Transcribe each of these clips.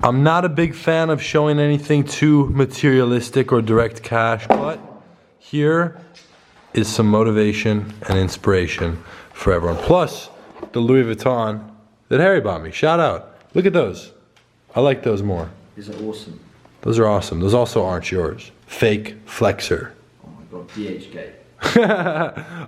I'm not a big fan of showing anything too materialistic or direct cash, but here is some motivation and inspiration for everyone. Plus, the Louis Vuitton that Harry bought me. Shout out. Look at those. I like those more. These are awesome. Those are awesome. Those also aren't yours. Fake flexer. Oh my god, DHgate.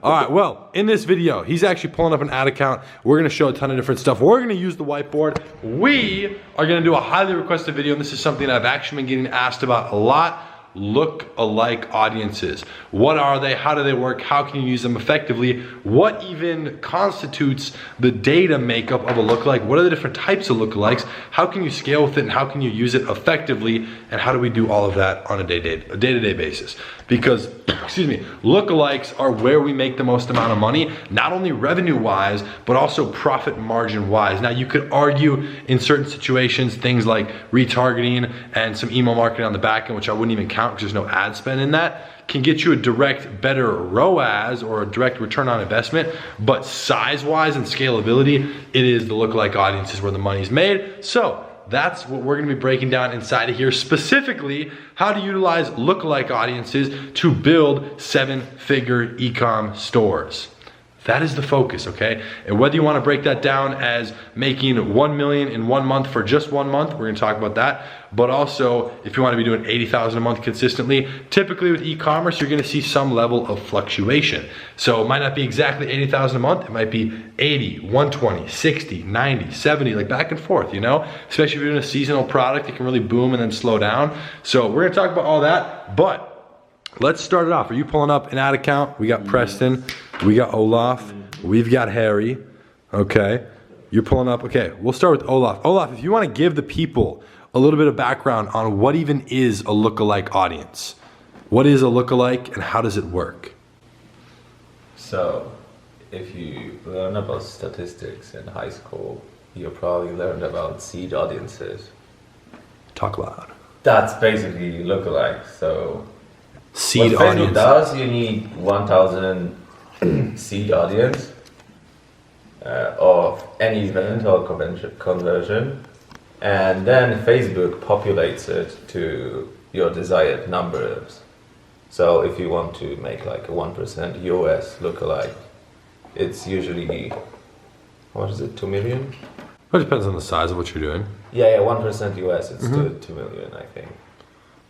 All right, well, in this video, he's actually pulling up an ad account. We're gonna show a ton of different stuff. We're gonna use the whiteboard. We are gonna do a highly requested video, and this is something I've actually been getting asked about a lot. Look-alike audiences. What are they? How do they work? How can you use them effectively? What even constitutes the data makeup of a lookalike? What are the different types of lookalikes? How can you scale with it, and how can you use it effectively? And how do we do all of that on a day-to-day basis? Because, excuse me, lookalikes are where we make the most amount of money, not only revenue-wise, but also profit margin-wise. Now, you could argue in certain situations, things like retargeting and some email marketing on the back end, which I wouldn't even count because there's no ad spend in that, can get you a direct, better ROAS or a direct return on investment. But size-wise and scalability, it is the lookalike audiences where the money's made. So that's what we're gonna be breaking down inside of here, specifically how to utilize lookalike audiences to build 7-figure e-com stores. That is the focus, okay? And whether you wanna break that down as making 1 million in 1 month for just 1 month, we're gonna talk about that. But also, if you wanna be doing 80,000 a month consistently, typically with e-commerce, you're gonna see some level of fluctuation. So it might not be exactly 80,000 a month, it might be 80, 120, 60, 90, 70, like back and forth, you know? Especially if you're doing a seasonal product, it can really boom and then slow down. So we're gonna talk about all that, but let's start it off. Are you pulling up an ad account? We got Preston, we got Olaf, we've got Harry, okay? You're pulling up, okay, we'll start with Olaf. Olaf, if you wanna give the people a little bit of background on what even is a lookalike audience. What is a lookalike and how does it work? So, if you learn about statistics in high school, you probably learned about seed audiences. Talk loud. That's basically lookalike. So, Seed what Facebook audience. does, you need 1,000 seed audience of any event or conversion, and then Facebook populates it to your desired numbers. So if you want to make like a 1% US lookalike, it's usually, what is it, 2 million? Well, it depends on the size of what you're doing. Yeah, 1% US, it's 2 million, I think.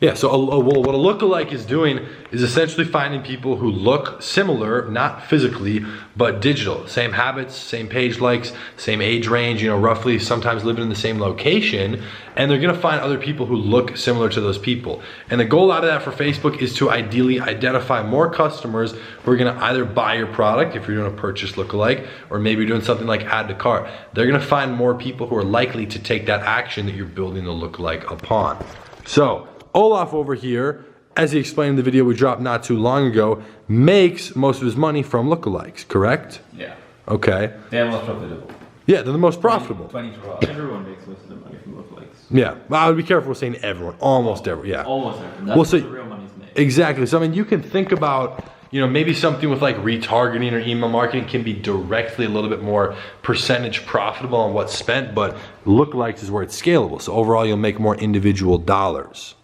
Yeah, so what a lookalike is doing is essentially finding people who look similar, not physically, but digital. Same habits, same page likes, same age range, you know, roughly sometimes living in the same location, and they're gonna find other people who look similar to those people. And the goal out of that for Facebook is to ideally identify more customers who are gonna either buy your product, if you're doing a purchase lookalike, or maybe you're doing something like add to cart. They're gonna find more people who are likely to take that action that you're building the lookalike upon. So, Olaf over here, as he explained in the video we dropped not too long ago, makes most of his money from lookalikes, correct? Yeah. Okay. They're most profitable. Yeah, they're the most profitable. 20 to roll. Everyone makes most of the money from lookalikes. Yeah, but I would be careful with saying everyone, almost everyone, yeah. Almost everyone. That's Well, so- where the real money's made. Exactly, so I mean, you can think about, you know, maybe something with like retargeting or email marketing can be directly a little bit more percentage profitable on what's spent, but lookalikes is where it's scalable. So overall, you'll make more individual dollars.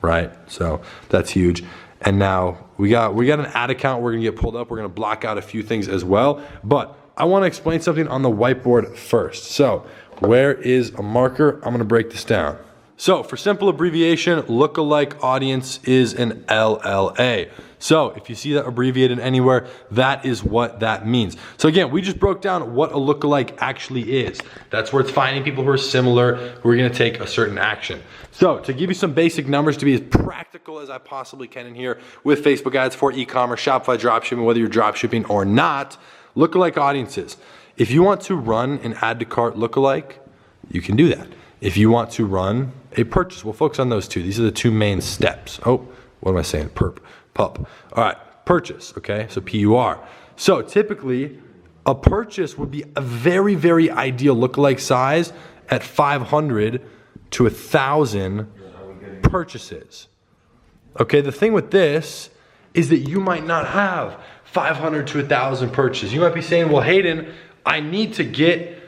Right, so that's huge. And now we got an ad account we're gonna get pulled up. We're gonna block out a few things as well, but I wanna explain something on the whiteboard first. So where is a marker? I'm gonna break this down. So for simple abbreviation, lookalike audience is an LLA. So if you see that abbreviated anywhere, that is what that means. So again, we just broke down what a lookalike actually is. That's where it's finding people who are similar, who are gonna take a certain action. So to give you some basic numbers to be as practical as I possibly can in here with Facebook ads for e-commerce, Shopify dropshipping, whether you're dropshipping or not, lookalike audiences. If you want to run an add to cart lookalike, you can do that. If you want to run a purchase, we'll focus on those two. These are the two main steps. Oh, what am I saying? Pup. All right, purchase, okay? So PUR. So typically, a purchase would be a very, very ideal lookalike size at 500 to 1,000 purchases. Okay, the thing with this is that you might not have 500 to 1,000 purchases. You might be saying, well, Hayden, I need to get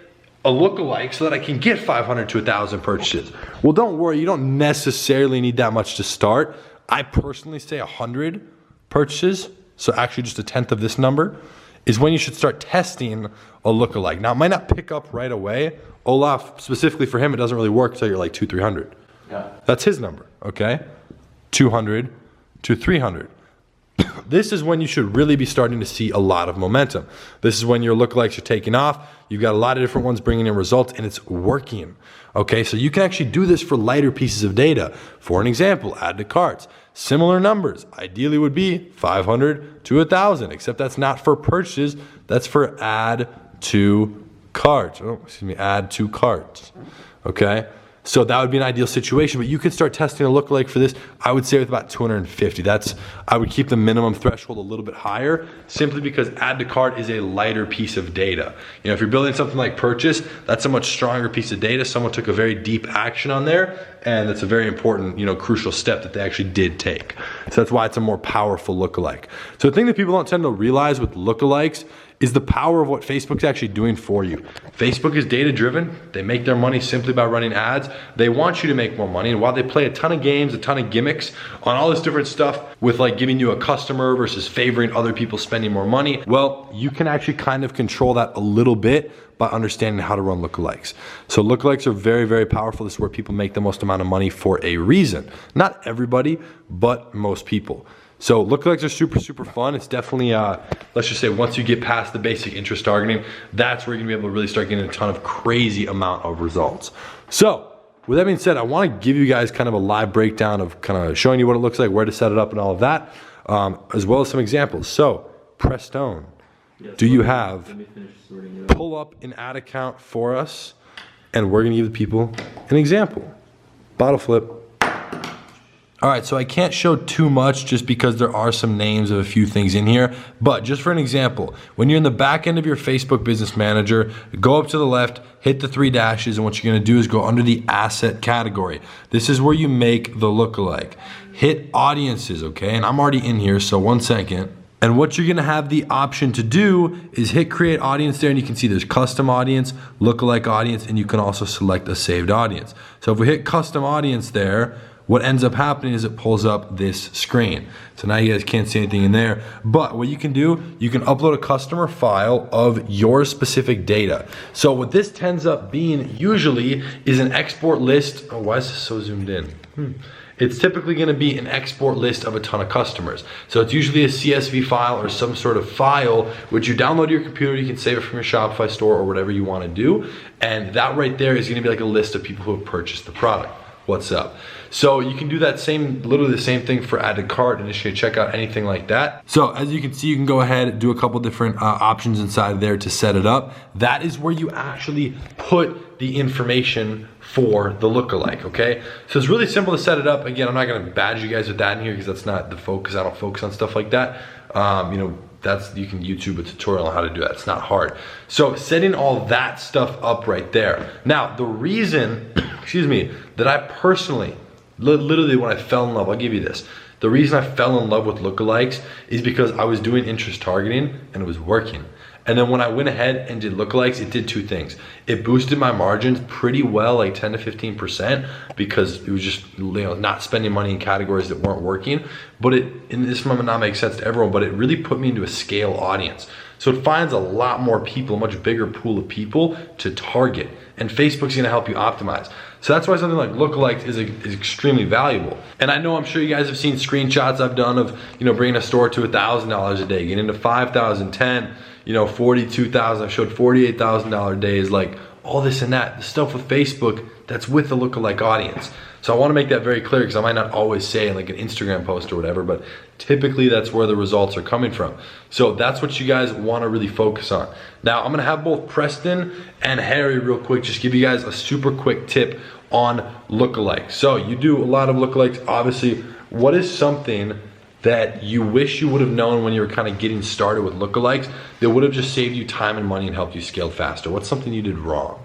a lookalike so that I can get 500 to 1,000 purchases. Well, don't worry, you don't necessarily need that much to start. I personally say 100 purchases, so actually just a tenth of this number, is when you should start testing a lookalike. Now, it might not pick up right away. Olaf, specifically for him, it doesn't really work until you're like 200-300. Yeah. That's his number, okay? 200 to 300. This is when you should really be starting to see a lot of momentum. This is when your lookalikes are taking off. You've got a lot of different ones bringing in results, and it's working. Okay, so you can actually do this for lighter pieces of data. For an example, add to carts. Similar numbers, ideally would be 500 to 1,000, except that's not for purchases. That's for add to carts. Oh, excuse me, add to carts. Okay. So that would be an ideal situation, but you could start testing a lookalike for this, I would say with about 250. I would keep the minimum threshold a little bit higher, simply because add to cart is a lighter piece of data. You know, if you're building something like purchase, that's a much stronger piece of data. Someone took a very deep action on there, and that's a very important, crucial step that they actually did take. So that's why it's a more powerful lookalike. So the thing that people don't tend to realize with lookalikes is the power of what Facebook's actually doing for you. Facebook is data driven. They make their money simply by running ads. They want you to make more money. And while they play a ton of games, a ton of gimmicks on all this different stuff with like giving you a customer versus favoring other people spending more money, well, you can actually kind of control that a little bit by understanding how to run lookalikes. So lookalikes are very, very powerful. This is where people make the most amount of money for a reason. Not everybody, but most people. So lookalikes are super, super fun. It's definitely, let's just say once you get past the basic interest targeting, that's where you're gonna be able to really start getting a ton of crazy amount of results. So with that being said, I wanna give you guys kind of a live breakdown of kind of showing you what it looks like, where to set it up and all of that, as well as some examples. So Prestone, do you have, Let me finish sorting it out. pull up an ad account for us, and we're gonna give the people an example. Bottle flip. All right, so I can't show too much just because there are some names of a few things in here, but just for an example, when you're in the back end of your Facebook Business Manager, go up to the left, hit the 3 dashes, and what you're gonna do is go under the asset category. This is where you make the lookalike. Hit audiences, okay? And I'm already in here, so 1 second. And what you're gonna have the option to do is hit create audience there, and you can see there's custom audience, lookalike audience, and you can also select a saved audience. So if we hit custom audience there, what ends up happening is it pulls up this screen. So now you guys can't see anything in there, but what you can do, you can upload a customer file of your specific data. So what this tends up being usually is an export list. Oh, why is this so zoomed in? It's typically gonna be an export list of a ton of customers. So it's usually a CSV file or some sort of file which you download to your computer, you can save it from your Shopify store or whatever you wanna do. And that right there is gonna be like a list of people who have purchased the product. What's up? So you can do that literally the same thing for add to cart, initiate checkout, anything like that. So as you can see, you can go ahead and do a couple different options inside there to set it up. That is where you actually put the information for the lookalike, okay? So it's really simple to set it up. Again, I'm not gonna badge you guys with that in here because that's not the focus. I don't focus on stuff like that. You can YouTube a tutorial on how to do that. It's not hard. So setting all that stuff up right there. Now, the reason, excuse me, that I personally, literally when I fell in love, I'll give you this. The reason I fell in love with lookalikes is because I was doing interest targeting and it was working. And then when I went ahead and did lookalikes, it did 2 things. It boosted my margins pretty well, like 10 to 15%, because it was just not spending money in categories that weren't working. But and this might not make sense to everyone, but it really put me into a scale audience. So it finds a lot more people, a much bigger pool of people to target. And Facebook's gonna help you optimize. So that's why something like lookalikes is extremely valuable. And I know I'm sure you guys have seen screenshots I've done of bringing a store to $1,000 a day, getting into 5,000, 10, 42,000. I've showed $48,000 days, like all this and that. The stuff with Facebook, that's with the lookalike audience. So I want to make that very clear because I might not always say in like an Instagram post or whatever, but typically that's where the results are coming from. So that's what you guys want to really focus on. Now I'm going to have both Preston and Harry real quick just give you guys a super quick tip on lookalikes. So you do a lot of lookalikes. Obviously, what is something that you wish you would have known when you were kind of getting started with lookalikes that would have just saved you time and money and helped you scale faster? What's something you did wrong?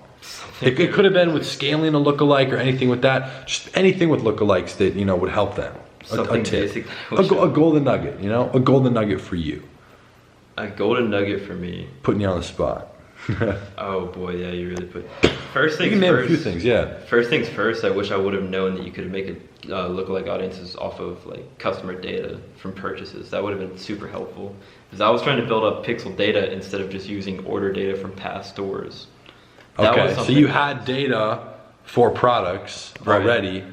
It could have been with scaling a lookalike or anything with that. Just anything with lookalikes that would help them. Something a tip. basic. A golden nugget, a golden nugget for you. A golden nugget for me. Putting you on the spot. Oh boy, yeah, you really put. First You things can name first. a few things, yeah. First things first. I wish I would have known that you could make a lookalike audiences off of like customer data from purchases. That would have been super helpful. Because I was trying to build up pixel data instead of just using order data from past stores. That was Okay, so something you that- had data for products Right. already.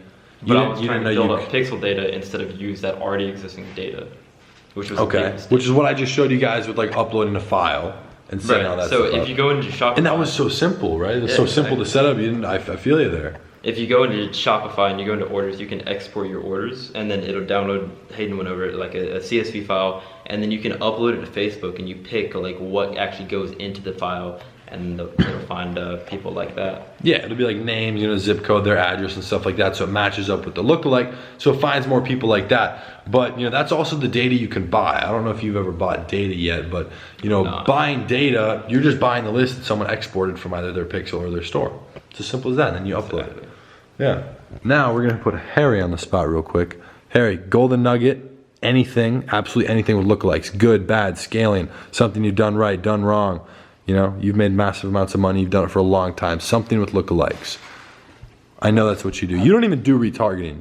But I You was didn't trying know to build you up pixel data instead of use that already existing data, which was a big Okay, mistake. which is what I just showed you guys with like uploading a file and setting all Right. that So stuff if up. you go into Shopify, And that was so simple, right? It's Yeah, so simple to exactly. set up. You didn't. I feel you there. if you go into Shopify and you go into orders, you can export your orders, and then it'll download. Hayden went over it like a CSV file, and then you can upload it to Facebook, and you pick like what actually goes into the file, and it'll find people like that. Yeah, it'll be like names, zip code, their address, and stuff like that. So it matches up with the lookalike. So it finds more people like that. But that's also the data you can buy. I don't know if you've ever bought data yet, but No. buying data, you're just buying the list that someone exported from either their Pixel or their store. It's as simple as that. And then you upload it. Yeah. Now we're gonna put Harry on the spot real quick. Harry, golden nugget, anything, absolutely anything with lookalikes, good, bad, scaling, something you've done right, done wrong. You've made massive amounts of money. You've done it for a long time. Something with lookalikes. I know that's what you do. You don't even do retargeting.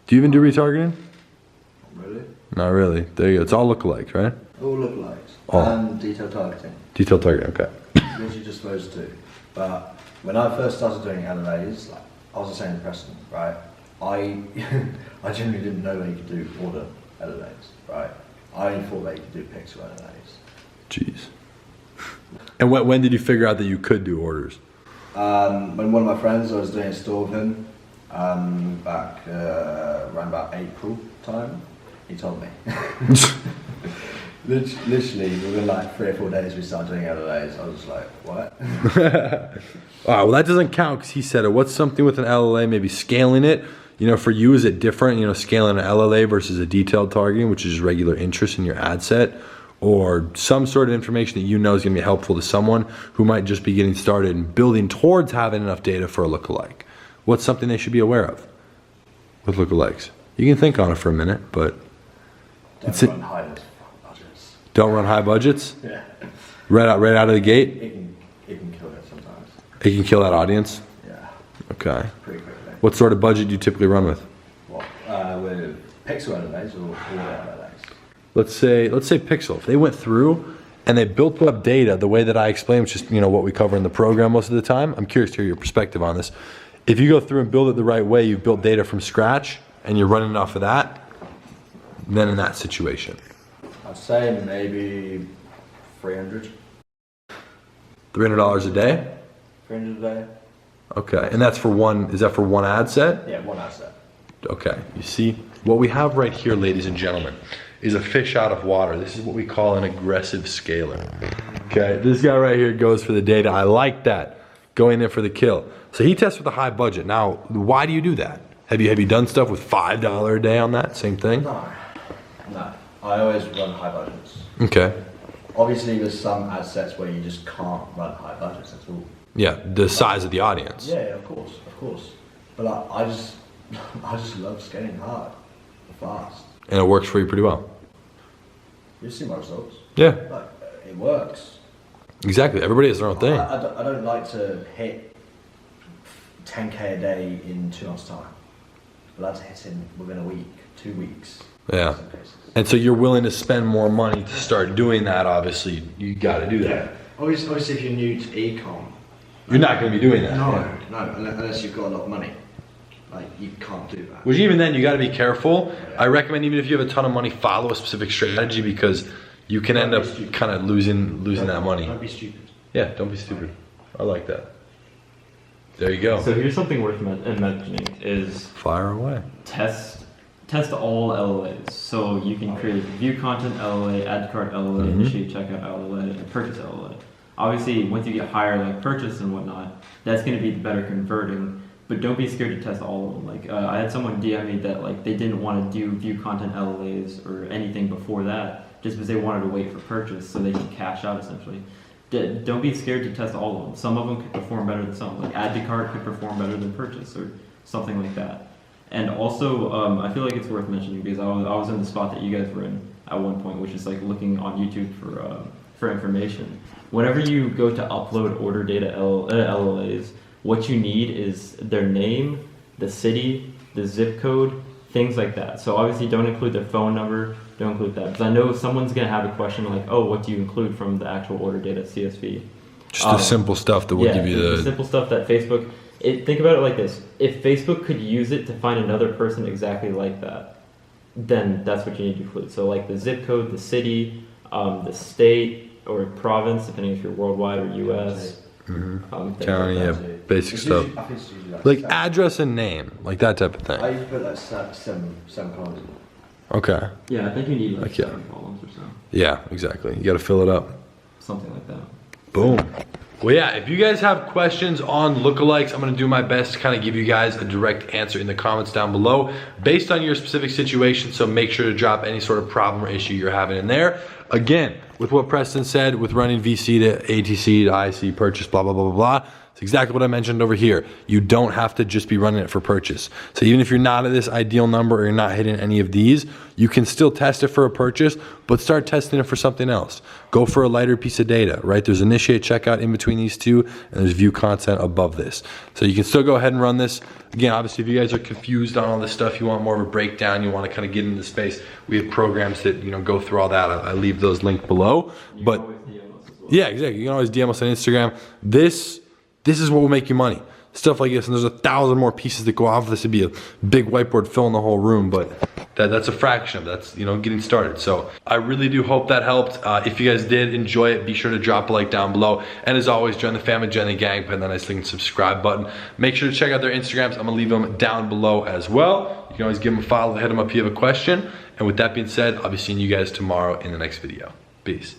Do you even do retargeting? Really? Not really. There you go. It's all lookalikes, right? All lookalikes. Oh. And detailed targeting. Detailed targeting. Okay. Literally just those two. But when I first started doing LLAs, like, I was the same as Preston, right? I I genuinely didn't know that you could do order LLAs, right? I only thought that you could do pixel LLAs. Jeez. And when did you figure out that you could do orders? When one of my friends, I was doing a store with him back around about April time, he told me. Literally, within like 3 or 4 days we started doing LLAs. I was like, what? All right, well, that doesn't count because he said it. What's something with an LLA, maybe scaling it? For you, is it different, scaling an LLA versus a detailed targeting, which is regular interest in your ad set, or some sort of information that is going to be helpful to someone who might just be getting started and building towards having enough data for a lookalike? What's something they should be aware of with lookalikes? You can think on it for a minute, but Don't it. run high those budgets. Don't run high budgets Yeah. right out of the gate. It can kill it sometimes. It can kill that audience. Yeah, Okay. pretty quickly. What sort of budget do you typically run with? What? With pixel LLAs or order LLAs? Let's say Pixel. If they went through and they built up data the way that I explained, which is what we cover in the program most of the time. I'm curious to hear your perspective on this. If you go through and build it the right way, you've built data from scratch and you're running off of that, then in that situation, I'd say maybe 300. $300 a day. 300 a day? Okay, and that's for one. Is that for one ad set? Yeah, one asset. Okay, you see, what we have right here, ladies and gentlemen, is a fish out of water. This is what we call an aggressive scaler. Okay, this guy right here goes for the data. I like that, going in for the kill. So he tests with a high budget. Now, why do you do that? Have you done stuff with $5 a day on that? Same thing? No. I always run high budgets. Okay. Obviously, there's some ad sets where you just can't run high budgets at all. Yeah, the size of the audience. Yeah, of course. But like, I just love scaling hard, fast. And it works for you pretty well. You see my results. Yeah, Like, it works. exactly. Everybody has their own thing. I don't like to hit 10k a day in 2 months' time. But that's hitting within a week, 2 weeks. Yeah. in some cases. And so you're willing to spend more money to start doing that, obviously. You got to do that. Yeah. Obviously, if you're new to e-com, You're not going to be doing that. no, unless you've got a lot of money, like you can't do that. Which even then, you got to be careful. I recommend, even if you have a ton of money, follow a specific strategy because you can end up kind of losing that money. Don't be stupid. Yeah, don't be stupid. I like that. There you go. So here's something worth mentioning is Fire away. test all LLAs. So you can create view content LLA, add to cart LLA, initiate checkout LLA, and purchase LLA. Obviously, once you get higher, like purchase and whatnot, that's going to be the better converting. But don't be scared to test all of them. Like I had someone DM me that like they didn't want to do view content LLAs or anything before that, just because they wanted to wait for purchase so they could cash out essentially. Don't be scared to test all of them. Some of them could perform better than some. Like add to cart could perform better than purchase or something like that. And also, I feel like it's worth mentioning because I was in the spot that you guys were in at one point, which is like looking on YouTube for for information. Whenever you go to upload order data LOAs, what you need is their name, the city, the zip code, things like that. So obviously don't include their phone number, don't include that. Because I know someone's going to have a question like, oh, what do you include from the actual order data CSV? Just the simple stuff that will give you the simple stuff that Facebook, think about it like this. If Facebook could use it to find another person exactly like that, then that's what you need to include. So like the zip code, the city, the state or province, depending if you're worldwide or US. county, yeah, basic It's stuff. usually- I think it's usually Like seven. address and name, like that type of I thing. used to put like seven columns. Okay. Yeah, I think you need like Like, yeah. 7 columns or so. Yeah, exactly. You got to fill it up. Something like that. Boom. Well, yeah, if you guys have questions on lookalikes, I'm going to do my best to kind of give you guys a direct answer in the comments down below based on your specific situation. So make sure to drop any sort of problem or issue you're having in there. Again, with what Preston said, with running VC to ATC to IC purchase, blah, blah, blah, blah, blah. It's exactly what I mentioned over here. You don't have to just be running it for purchase. So even if you're not at this ideal number or you're not hitting any of these, you can still test it for a purchase, but start testing it for something else. Go for a lighter piece of data, right? There's initiate checkout in between these two, and there's view content above this. So you can still go ahead and run this. Again, obviously, if you guys are confused on all this stuff, you want more of a breakdown, you want to kind of get into the space, we have programs that, you know, go through all that. I leave those linked below. But yeah, exactly. You can always DM us on Instagram. This is what will make you money. Stuff like this, and there's 1,000 more pieces that go off of this. It'd be a big whiteboard filling the whole room, but that's a fraction of that's, you know, getting started. So I really do hope that helped. If you guys did enjoy it, be sure to drop a like down below. And as always, join the family, join the gang, hit that nice link and subscribe button. Make sure to check out their Instagrams. I'm gonna leave them down below as well. You can always give them a follow, hit them up if you have a question. And with that being said, I'll be seeing you guys tomorrow in the next video. Peace.